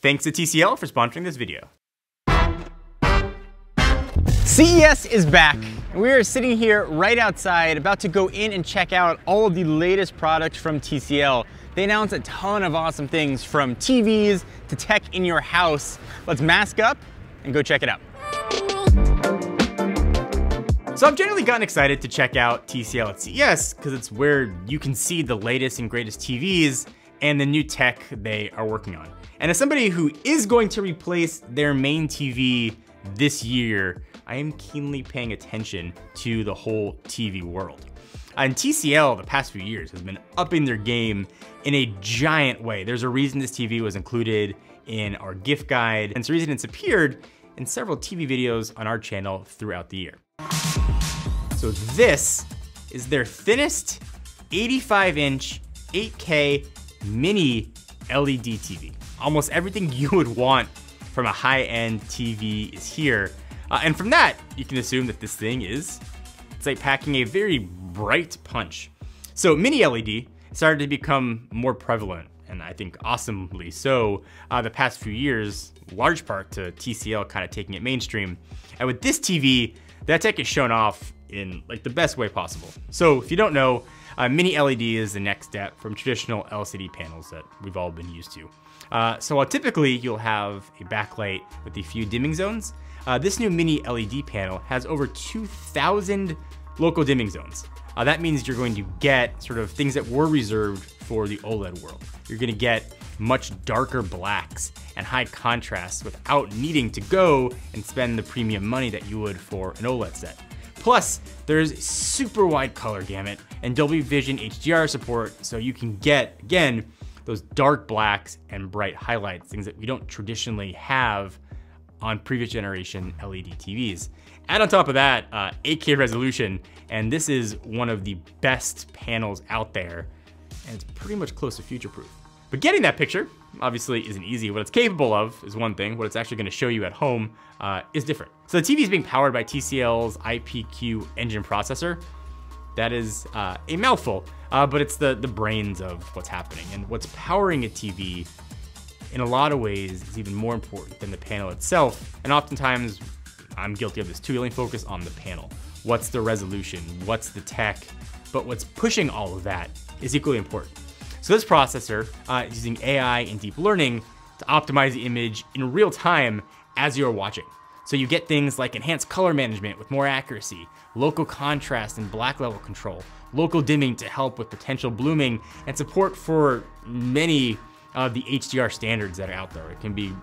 Thanks to TCL for sponsoring this video. CES is back, and we are sitting here right outside about to go in and check out all of the latest products from TCL. They announced a ton of awesome things, from TVs to tech in your house. Let's mask up and go check it out. So I've generally gotten excited to check out TCL at CES because it's where you can see the latest and greatest TVs and the new tech they are working on. And as somebody who is going to replace their main TV this year, I am keenly paying attention to the whole TV world. And TCL the past few years has been upping their game in a giant way. There's a reason this TV was included in our gift guide, and it's a reason it's appeared in several TV videos on our channel throughout the year. So this is their thinnest 85-inch 8K mini LED TV. Almost everything you would want from a high-end TV is here. And from that, you can assume that this thing it's like packing a very bright punch. So mini LED started to become more prevalent, and I think awesomely so, the past few years, large part to TCL kind of taking it mainstream. And with this TV, that tech is shown off in like the best way possible. So if you don't know, mini LED is the next step from traditional LCD panels that we've all been used to. So while typically you'll have a backlight with a few dimming zones, this new mini LED panel has over 2,000 local dimming zones. That means you're going to get sort of things that were reserved for the OLED world. You're gonna get much darker blacks and high contrast without needing to go and spend the premium money that you would for an OLED set. Plus, there's a super wide color gamut and Dolby Vision HDR support, so you can get, again, those dark blacks and bright highlights, things that we don't traditionally have on previous generation LED TVs. Add on top of that, 8K resolution, and this is one of the best panels out there, and it's pretty much close to future-proof. But getting that picture obviously isn't easy. What it's capable of is one thing, what it's actually gonna show you at home is different. So the TV is being powered by TCL's IPQ engine processor. That is a mouthful, but it's the brains of what's happening. And what's powering a TV in a lot of ways is even more important than the panel itself. And oftentimes, I'm guilty of this too, you only focus on the panel. What's the resolution? What's the tech? But what's pushing all of that is equally important. So this processor is using AI and deep learning to optimize the image in real time as you're watching. So you get things like enhanced color management with more accuracy, local contrast and black level control, local dimming to help with potential blooming, and support for many of the HDR standards that are out there. It can be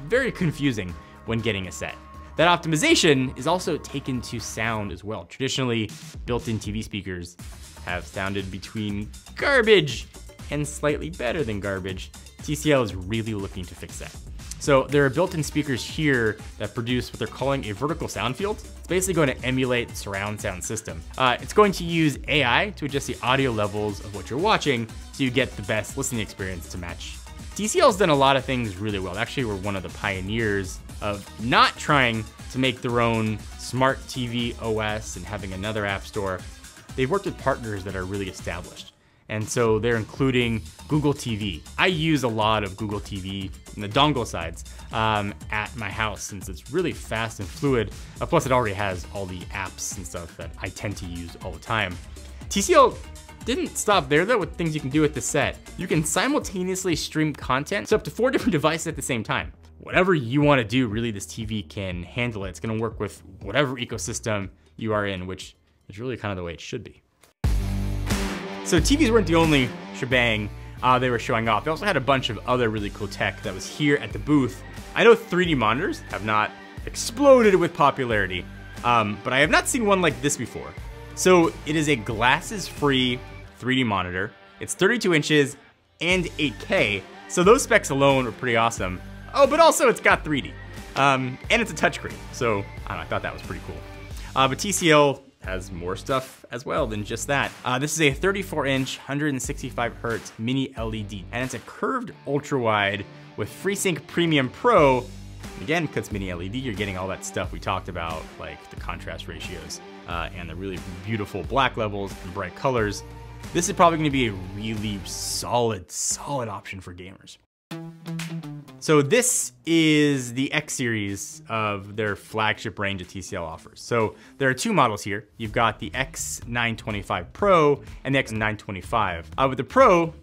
very confusing when getting a set. That optimization is also taken to sound as well. Traditionally, built-in TV speakers have sounded between garbage and slightly better than garbage. TCL is really looking to fix that. So there are built-in speakers here that produce what they're calling a vertical sound field. It's basically going to emulate the surround sound system. It's going to use AI to adjust the audio levels of what you're watching so you get the best listening experience to match. TCL's done a lot of things really well. Actually, we're one of the pioneers of not trying to make their own smart TV OS and having another app store. They've worked with partners that are really established. And so they're including Google TV. I use a lot of Google TV in the dongle sides at my house since it's really fast and fluid. Plus it already has all the apps and stuff that I tend to use all the time. TCL didn't stop there though with things you can do with the set. You can simultaneously stream content to up to 4 different devices at the same time. Whatever you want to do, really this TV can handle it. It's going to work with whatever ecosystem you are in, which is really kind of the way it should be. So TVs weren't the only shebang they were showing off. They also had a bunch of other really cool tech that was here at the booth. I know 3D monitors have not exploded with popularity, but I have not seen one like this before. So it is a glasses-free 3D monitor. It's 32 inches and 8K, so those specs alone are pretty awesome. Oh, but also it's got 3D, and it's a touchscreen, so I don't know, I thought that was pretty cool. But TCL has more stuff as well than just that. This is a 34-inch, 165 hertz mini LED, and it's a curved ultra-wide with FreeSync Premium Pro. Again, because it's mini LED, you're getting all that stuff we talked about, like the contrast ratios and the really beautiful black levels and bright colors. This is probably gonna be a really solid option for gamers. So this is the X series of their flagship range that TCL offers. So there are two models here. You've got the X925 Pro and the X925. With the Pro,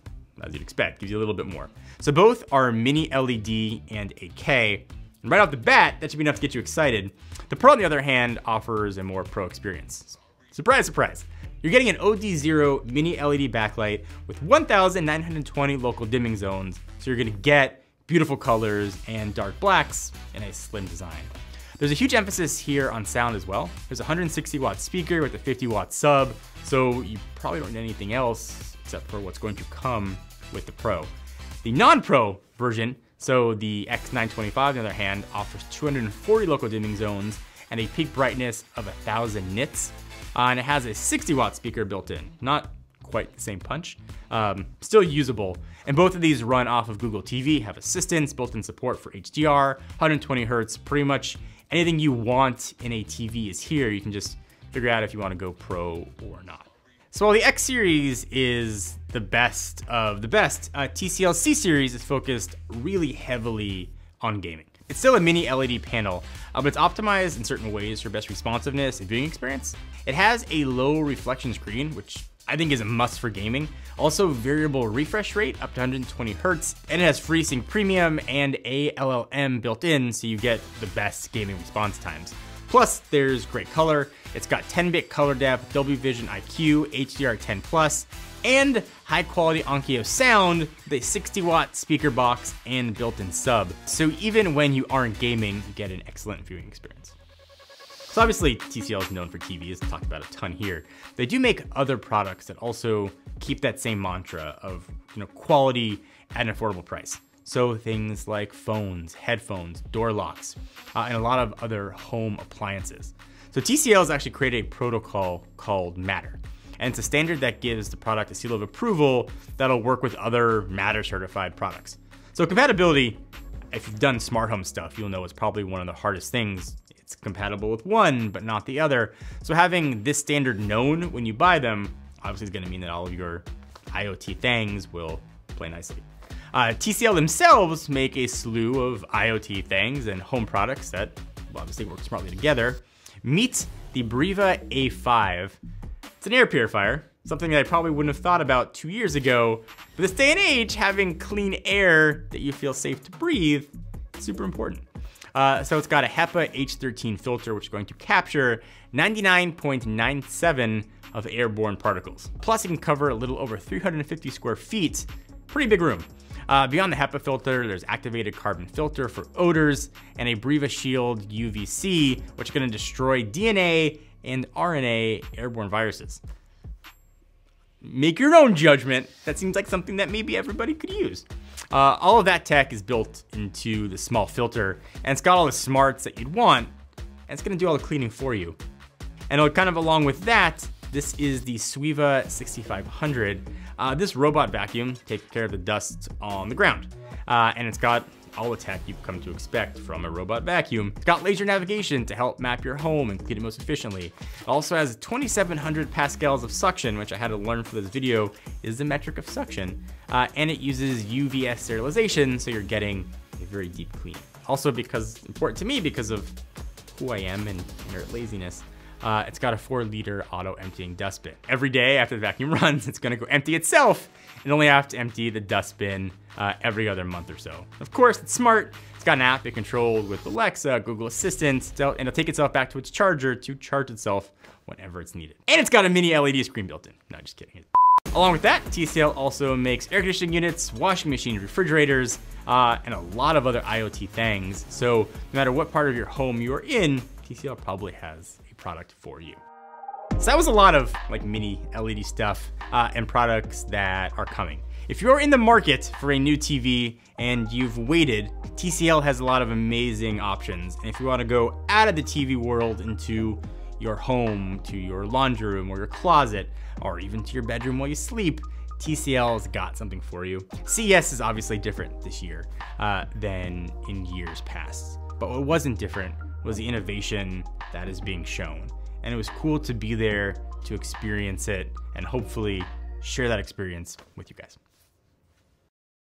as you'd expect, gives you a little bit more. So both are mini LED and 8K. And right off the bat, that should be enough to get you excited. The Pro, on the other hand, offers a more pro experience. Surprise, surprise. You're getting an OD0 mini LED backlight with 1,920 local dimming zones. So you're gonna get beautiful colors and dark blacks in a slim design. There's a huge emphasis here on sound as well. There's a 160 watt speaker with a 50 watt sub, so you probably don't need anything else except for what's going to come with the Pro. The non-Pro version, so the X925 on the other hand, offers 240 local dimming zones and a peak brightness of 1,000 nits. And it has a 60 watt speaker built in. Not quite the same punch, still usable. And both of these run off of Google TV, have assistance, built-in support for HDR, 120 hertz, pretty much anything you want in a TV is here. You can just figure out if you want to go pro or not. So while the X series is the best of the best, TCL C series is focused really heavily on gaming. It's still a mini LED panel, but it's optimized in certain ways for best responsiveness and viewing experience. It has a low reflection screen, which I think is a must for gaming. Also variable refresh rate up to 120 hertz, and it has FreeSync Premium and ALLM built in, so you get the best gaming response times. Plus, there's great color. It's got 10-bit color depth, Dolby Vision IQ, HDR10+, and high-quality Onkyo sound with a 60-watt speaker box and built-in sub. So even when you aren't gaming, you get an excellent viewing experience. So obviously, TCL is known for TVs, talked about a ton here. They do make other products that also keep that same mantra of quality at an affordable price. So things like phones, headphones, door locks, and a lot of other home appliances. So TCL has actually created a protocol called Matter. And it's a standard that gives the product a seal of approval that'll work with other Matter certified products. So compatibility, if you've done smart home stuff, you'll know it's probably one of the hardest things. It's compatible with one, but not the other. So having this standard known when you buy them, obviously is gonna mean that all of your IoT things will play nicely. TCL themselves make a slew of IoT things and home products that will obviously work smartly together. Meet the Briva A5. It's an air purifier, something that I probably wouldn't have thought about 2 years ago. But this day and age, having clean air that you feel safe to breathe is super important. So it's got a HEPA H13 filter, which is going to capture 99.97 of airborne particles. Plus, it can cover a little over 350 square feet, pretty big room. Beyond the HEPA filter, there's activated carbon filter for odors and a Briva Shield UVC, which are gonna destroy DNA and RNA airborne viruses. Make your own judgment. That seems like something that maybe everybody could use. All of that tech is built into the small filter, and it's got all the smarts that you'd want, and it's gonna do all the cleaning for you. And kind of along with that, this is the Swiva 6500. This robot vacuum takes care of the dust on the ground. And it's got all the tech you've come to expect from a robot vacuum. It's got laser navigation to help map your home and clean it most efficiently. It also has 2,700 pascals of suction, which I had to learn for this video is the metric of suction. And it uses UVS sterilization, so you're getting a very deep clean. Also important to me because of who I am and inherent laziness, it's got a 4-liter auto emptying dustbin. Every day after the vacuum runs, it's gonna go empty itself and only have to empty the dustbin every other month or so. Of course, it's smart. It's got an app it controlled with Alexa, Google Assistant, and it'll take itself back to its charger to charge itself whenever it's needed. And it's got a mini LED screen built in. No, just kidding. Along with that, TCL also makes air conditioning units, washing machines, refrigerators, and a lot of other IoT things. So no matter what part of your home you are in, TCL probably has a product for you. So that was a lot of mini LED stuff and products that are coming. If you're in the market for a new TV and you've waited, TCL has a lot of amazing options. And if you want to go out of the TV world into your home, to your laundry room or your closet, or even to your bedroom while you sleep, TCL's got something for you. CES is obviously different this year than in years past. But what wasn't different was the innovation that is being shown. And it was cool to be there to experience it and hopefully share that experience with you guys.